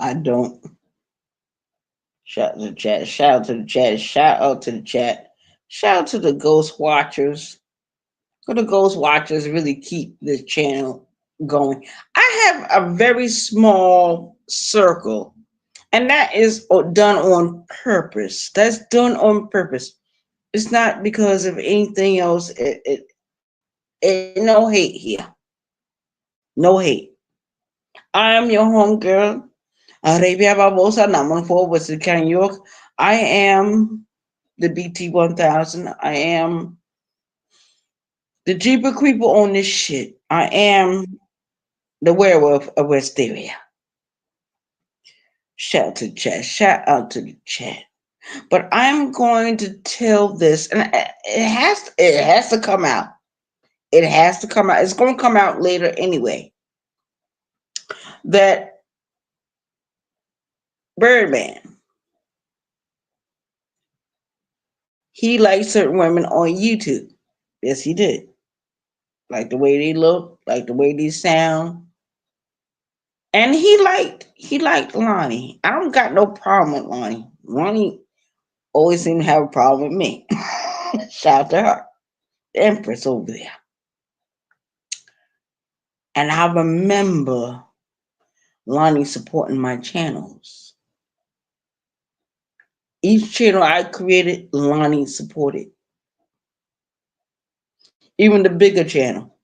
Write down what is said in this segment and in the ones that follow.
I don't. Shout out to the chat. Shout out to the chat. Shout out to the chat. Shout out to the Ghost Watchers. Because the Ghost Watchers really keep this channel going. I have a very small circle, and that is done on purpose. That's done on purpose. It's not because of anything else. It no hate here. No hate. I am your homegirl, Arabia Barbosa, Naman 4, Western County, New York. I am the BT 1000. I am the Jeeper Creeper on this shit. I am the werewolf of Westeria. Shout out to the chat. Shout out to the chat. But I'm going to tell this, and it has to come out. It has to come out. It's going to come out later anyway. That Birdman, he liked certain women on YouTube. Yes, he did. Like the way they look, like the way they sound. And he liked Lonnie. I don't got no problem with Lonnie. Lonnie always seemed to have a problem with me. Shout out to her. The Empress over there. And I remember Lonnie supporting my channels. Each channel I created, Lonnie supported. Even the bigger channel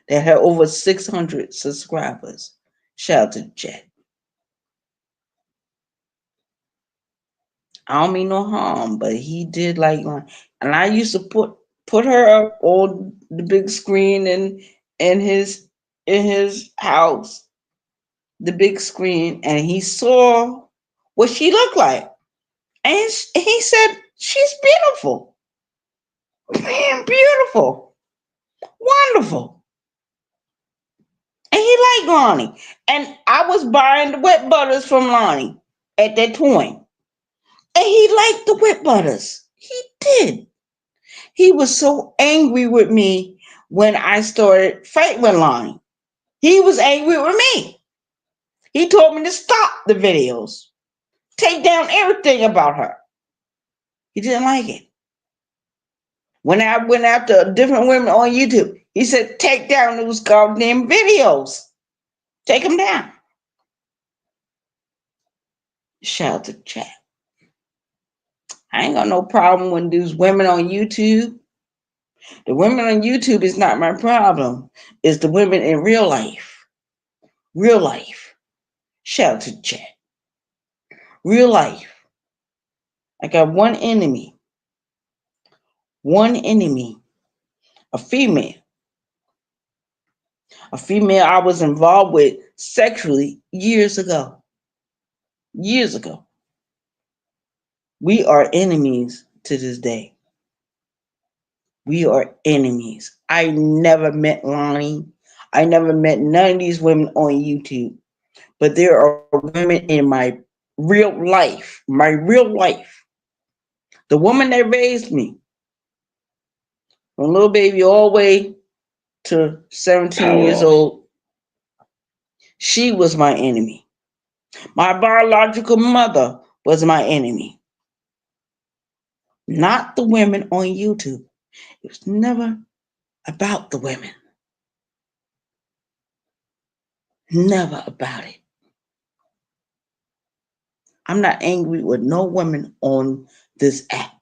that had over 600 subscribers. Shout out to the chat. I don't mean no harm, but he did like Lonnie. And I used to put her up on the big screen in his in his house, the big screen, and he saw what she looked like. And he said, she's beautiful. Man, beautiful. Wonderful. And he liked Lonnie. And I was buying the wet butters from Lonnie at that point. And he liked the wet butters. He did. He was so angry with me when I started fighting with Lonnie. He was angry with me. He told me to stop the videos, take down everything about her. He didn't like it. When I went after different women on YouTube, he said, take down those goddamn videos. Take them down. Shout out to the chat. I ain't got no problem when there's women on YouTube. The women on YouTube is not my problem. It's the women in real life. Real life. Shout out to the chat. Real life. I got one enemy. One enemy. A female. A female I was involved with sexually years ago. Years ago. We are enemies to this day. We are enemies. I never met Lonnie. I never met none of these women on YouTube. But there are women in my real life. My real life. The woman that raised me. From a little baby all the way to 17 years old. She was my enemy. My biological mother was my enemy. Not the women on YouTube. It was never about the women. Never about it. I'm not angry with no women on this app.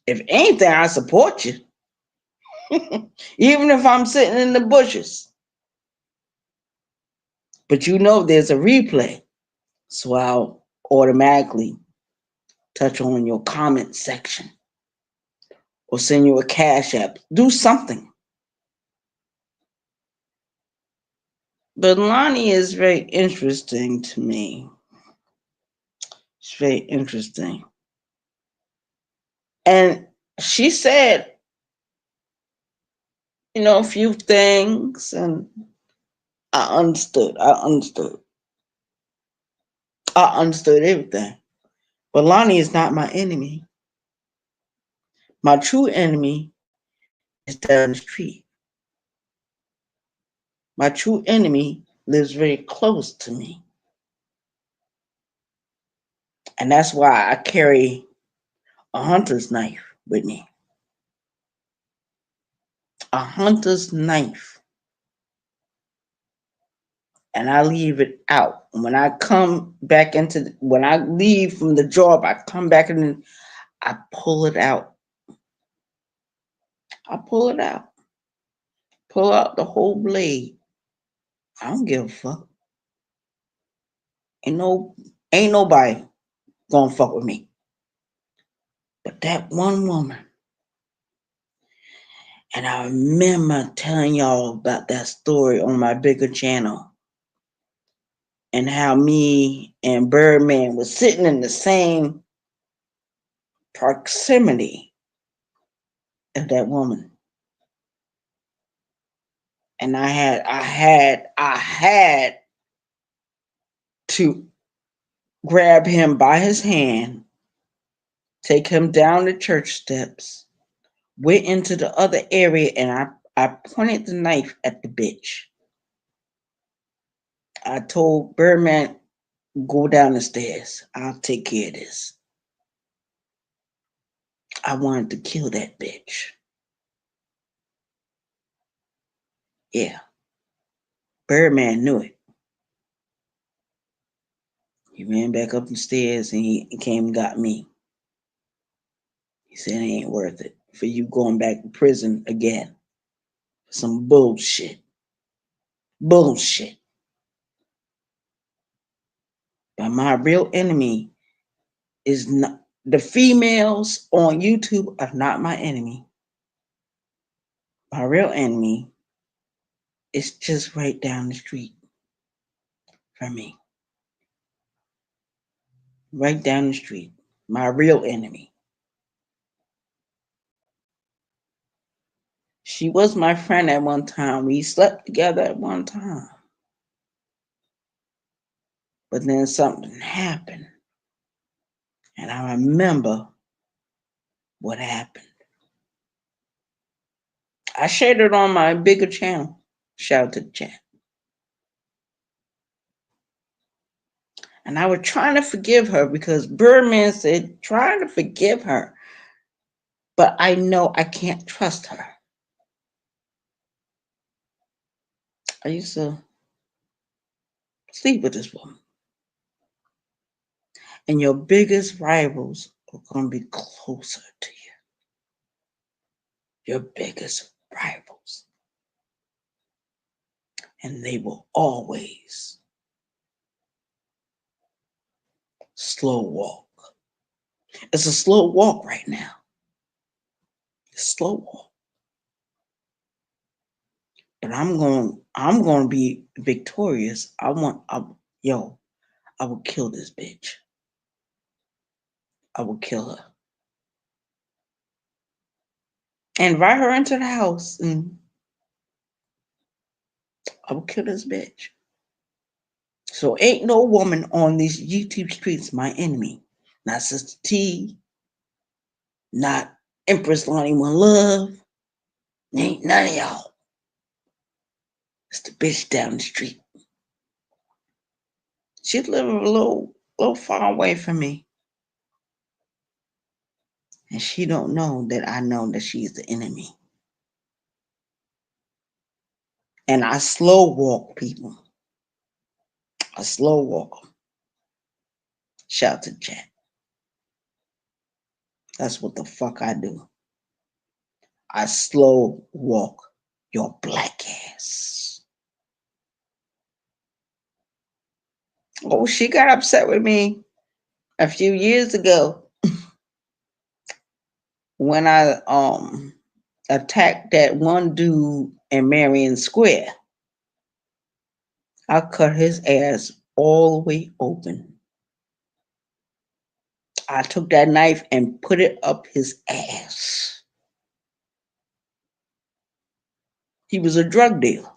If anything, I support you. Even if I'm sitting in the bushes. But you know there's a replay. So I'll automatically touch on your comment section. Or send you a cash app. Do something. But Lonnie is very interesting to me. It's very interesting. And she said, a few things, and I understood. I understood everything. But Lonnie is not my enemy. My true enemy is down the street. My true enemy lives very close to me. And that's why I carry a hunter's knife with me. A hunter's knife. And I leave it out. When I come back when I leave from the job, I come back and I pull it out. I pull it out. Pull out the whole blade. I don't give a fuck. Ain't nobody gonna fuck with me. But that one woman, and I remember telling y'all about that story on my bigger channel, and how me and Birdman was sitting in the same proximity of that woman. And I had to grab him by his hand, take him down the church steps, went into the other area, and I pointed the knife at the bitch. I told Birdman, go down the stairs. I'll take care of this. I wanted to kill that bitch. Yeah. Birdman knew it. He ran back up the stairs and he came and got me. He said it ain't worth it for you going back to prison again. Some bullshit. Bullshit. But my real enemy is not the females on YouTube are not my enemy. My real enemy is just right down the street from me. Right down the street. My real enemy. She was my friend at one time. We slept together at one time. But then something happened. And I remember what happened. I shared it on my bigger channel. Shout out to the chat. And I was trying to forgive her because Birdman said, trying to forgive her. But I know I can't trust her. I used to sleep with this woman. And your biggest rivals are going to be closer to you. Your biggest rivals. And they will always slow walk. It's a slow walk right now. It's a slow walk. But I'm going to be victorious. I will kill this bitch. I will kill her. And invite her into the house and I will kill this bitch. So ain't no woman on these YouTube streets my enemy. Not Sister T, not Empress Lonnie One Love. Ain't none of y'all. It's the bitch down the street. She live a little far away from me. And she don't know that I know that she's the enemy. And I slow walk people. I slow walk them. Shout to chat. That's what the fuck I do. I slow walk your black ass. Oh, she got upset with me a few years ago when I attacked that one dude in Marion Square. I cut his ass all the way open. I took that knife and put it up his ass. He was a drug dealer.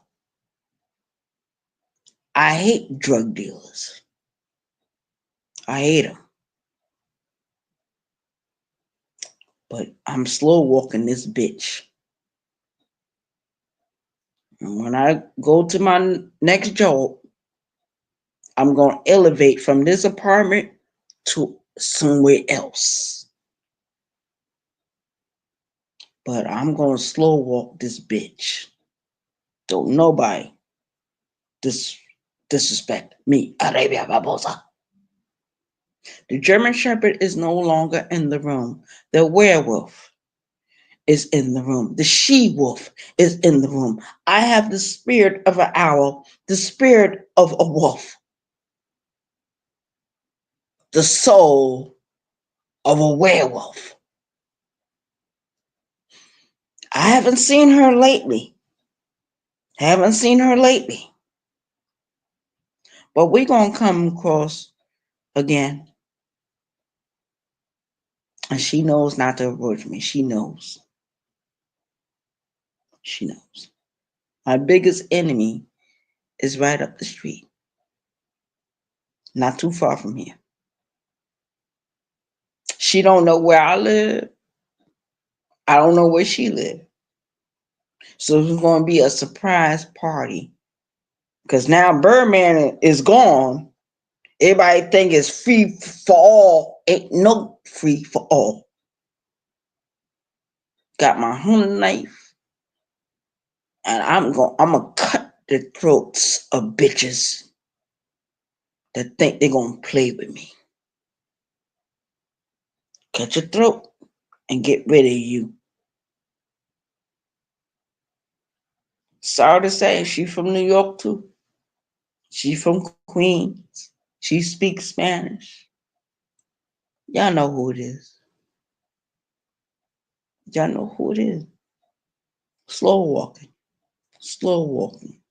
I hate drug dealers. I hate them. But I'm slow walking this bitch. And when I go to my next job, I'm going to elevate from this apartment to somewhere else. But I'm going to slow walk this bitch. Don't nobody disrespect me. Arabia Barbosa. The German Shepherd is no longer in the room. The werewolf is in the room. The she-wolf is in the room. I have the spirit of an owl, the spirit of a wolf, the soul of a werewolf. I haven't seen her lately. But we're going to come across again. And she knows not to approach me. She knows. She knows. My biggest enemy is right up the street. Not too far from here. She don't know where I live. I don't know where she lives. So it's going to be a surprise party. Because now Birdman is gone. Everybody think it's free for all. Ain't no free for all. Got my hunting knife. And I'm gonna cut the throats of bitches that think they're gonna play with me. Cut your throat and get rid of you. Sorry to say, she from New York too. She from Queens. She speaks Spanish. Y'all know who it is. Y'all know who it is. Slow walking. Slow walking.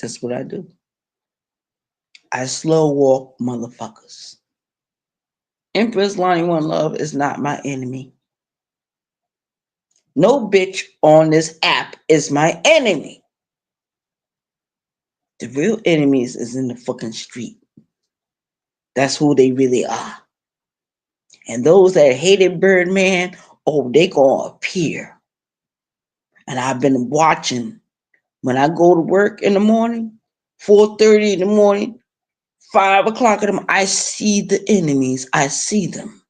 That's what I do. I slow walk motherfuckers. Empress Lonnie One Love is not my enemy. No bitch on this app is my enemy. The real enemies is in the fucking street. That's who they really are. And those that hated Birdman, oh, they gonna appear. And I've been watching. When I go to work in the morning, 4:30 in the morning, 5 o'clock in the morning, I see the enemies. I see them.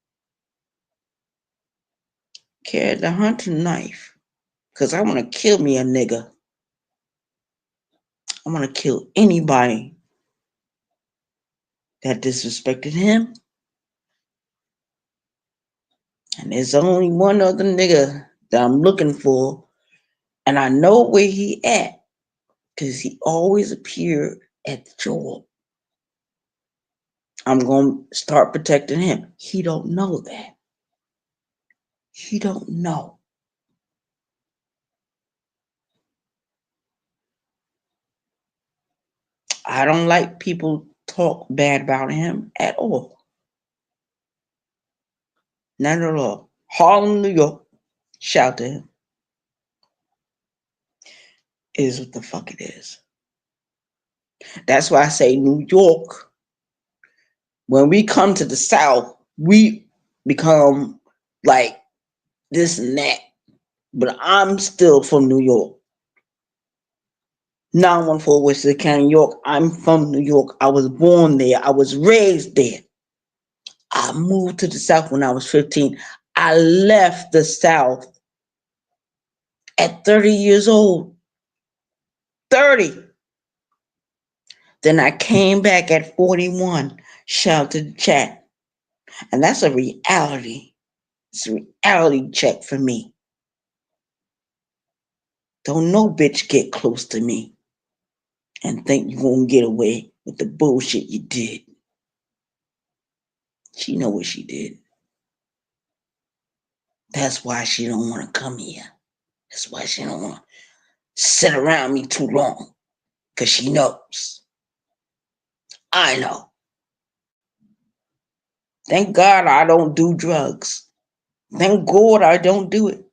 Carry the hunting knife. Because I want to kill me a nigga. I want to kill anybody that disrespected him. And there's only one other nigga that I'm looking for. And I know where he at. Because he always appeared at the job. I'm going to start protecting him. He don't know that. He don't know. I don't like people talk bad about him at all. Not at all. Harlem, New York. Shout to him. Is what the fuck it is. That's why I say New York. When we come to the South, we become like this and that. But I'm still from New York. 914 Western County, New York. I'm from New York. I was born there. I was raised there. I moved to the South when I was 15. I left the South at 30 years old. 30. Then I came back at 41. Shout to the chat. And that's a reality. It's a reality check for me. Don't no bitch get close to me and think you're going to get away with the bullshit you did. She know what she did. That's why she don't want to come here. That's why she don't want to sit around me too long. Because she knows. I know. Thank God I don't do drugs. Thank God I don't do it.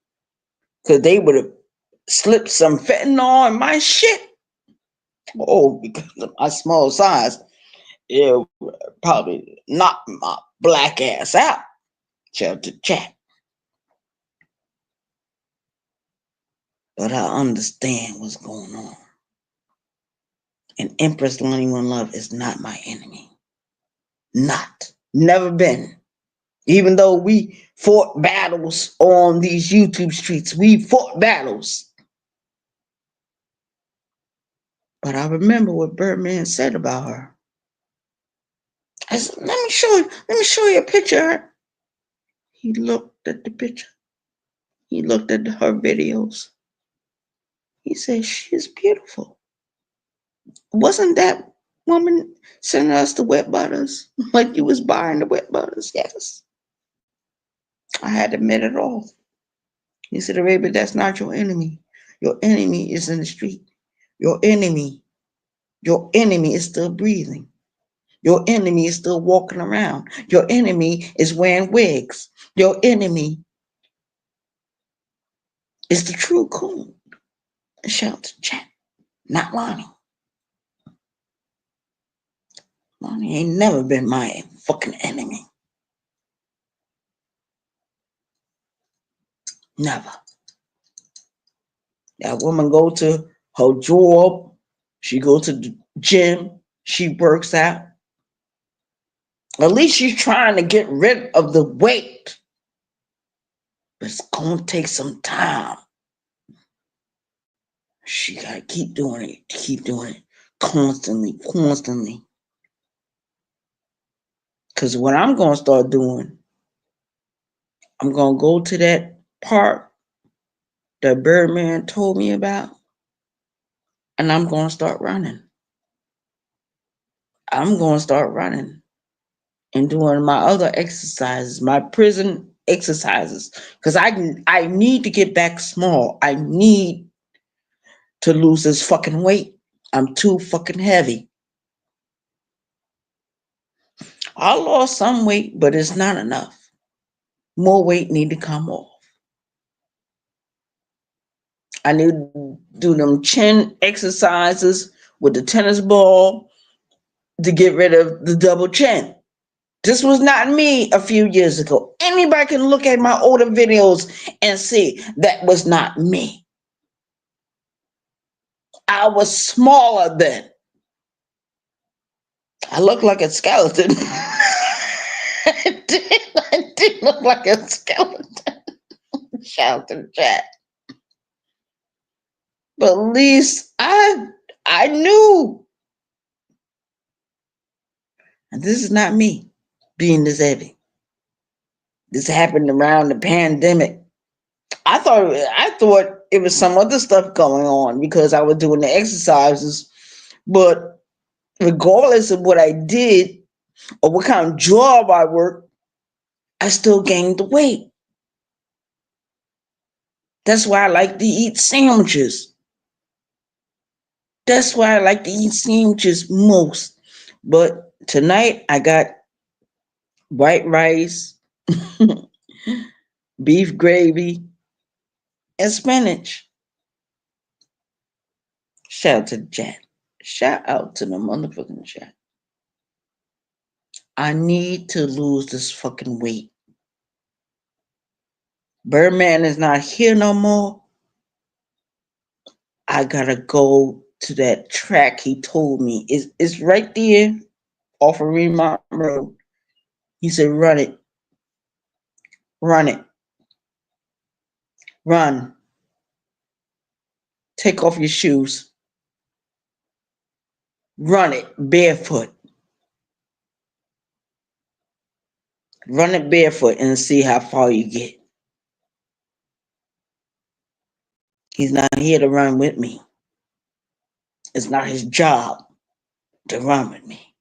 Because they would have slipped some fentanyl in my shit. Oh, because of my small size. It would probably knock my black ass out. Chat to chat. But I understand what's going on. And Empress Lonnie One Love is not my enemy. Not. Never been. Even though we fought battles on these YouTube streets, we fought battles. But I remember what Birdman said about her. I said, let me show you a picture. He looked at the picture. He looked at her videos. He said, she's beautiful. Wasn't that woman sending us the wet butters? Like you was buying the wet butters? Yes. I had to admit it all. He said, Arabia, that's not your enemy. Your enemy is in the street. Your enemy is still breathing. Your enemy is still walking around. Your enemy is wearing wigs. Your enemy is the true coon. Shout to chat, not Lonnie. Lonnie ain't never been my fucking enemy. Never. That woman go to her job. She go to the gym. She works out. At least she's trying to get rid of the weight. But it's going to take some time. She got to keep doing it, constantly. Because what I'm going to start doing, I'm going to go to that park that Birdman told me about, and I'm going to start running. I'm going to start running and doing my other exercises, my prison exercises, because I need to get back small. I need to lose this fucking weight. I'm too fucking heavy. I lost some weight, but it's not enough. More weight need to come off. I need to do them chin exercises with the tennis ball to get rid of the double chin. This was not me a few years ago. Anybody can look at my older videos and see that was not me. I was smaller then. I look like a skeleton. I did look like a skeleton. Shout to the chat. But at least I knew. And this is not me being this heavy. This happened around the pandemic. I thought it was some other stuff going on because I was doing the exercises. But regardless of what I did or what kind of job I worked, I still gained the weight. That's why I like to eat sandwiches. That's why I like to eat sandwiches most. But tonight I got white rice, beef gravy, and spinach. Shout out to the chat. Shout out to the motherfucking chat. I need to lose this fucking weight. Birdman is not here no more. I gotta go to that track he told me. It's right there off of Remont Road. He said, run it. Run it. Run. Take off your shoes. Run it barefoot. Run it barefoot and see how far you get. He's not here to run with me. It's not his job to run with me.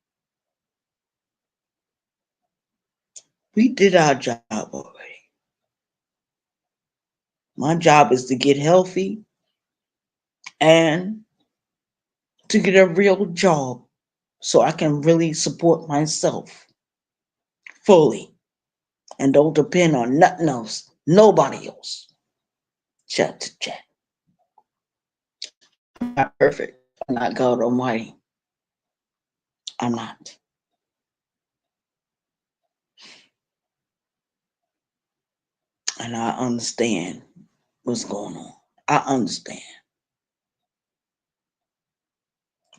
We did our job already. My job is to get healthy and to get a real job so I can really support myself fully and don't depend on nothing else, nobody else. Chat to chat. I'm not perfect. I'm not God Almighty. I'm not. And I understand what's going on. I understand.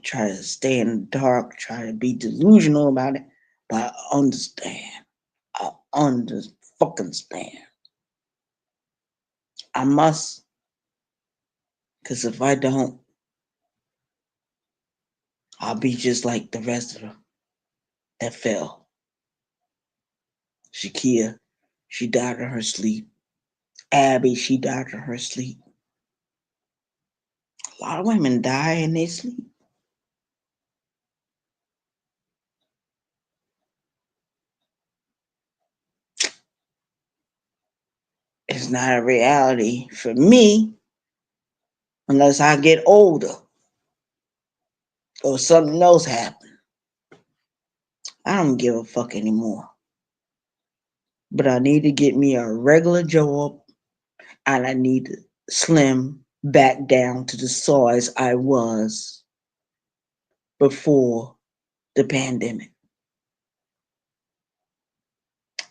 try to stay in the dark, try to be delusional about it, but I understand. I fucking stand. I must, because if I don't, I'll be just like the rest of them that fell. Shakia, she died in her sleep. Abby, she died in her sleep. A lot of women die in their sleep. It's not a reality for me unless I get older or something else happens. I don't give a fuck anymore. But I need to get me a regular job and I need to slim back down to the size I was before the pandemic.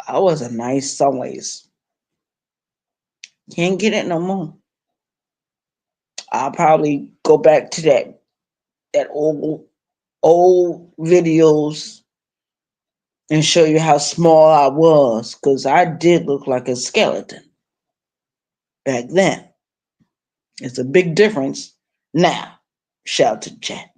I was a nice size. Can't get it no more. I'll probably go back to that old videos and show you how small I was, because I did look like a skeleton back then. It's a big difference now. Shout to chat.